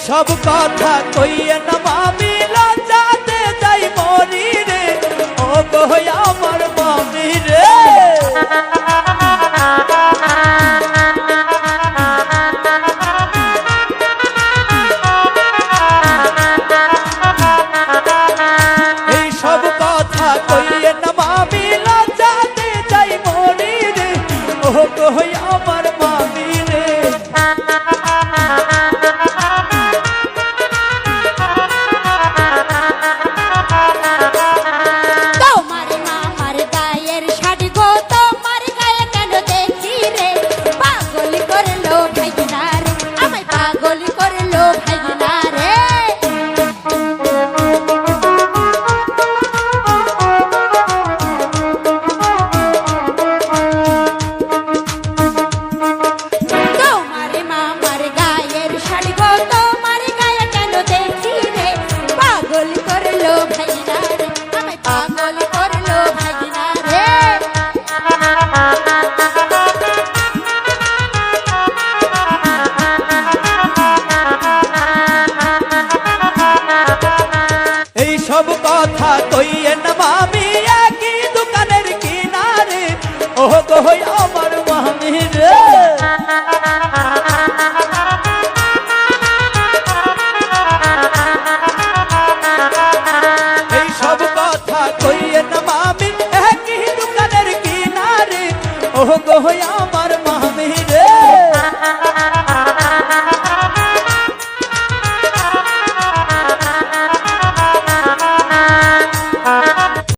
সব কথা কইয়ে না মামি লজ্জাতে যাই মরি রে ও গো আমার মামি রে এই সব কথা কইয়ে না মামি লজ্জাতে যাই মরি রে ও গো আমার মামি রে সব কথা কইয়ে না মামি একই দোকানের কিনারে ও গো আমার মামি রে এই সব কথা কইয়ে না মামি একই দোকানের কিনারে ও গো আমার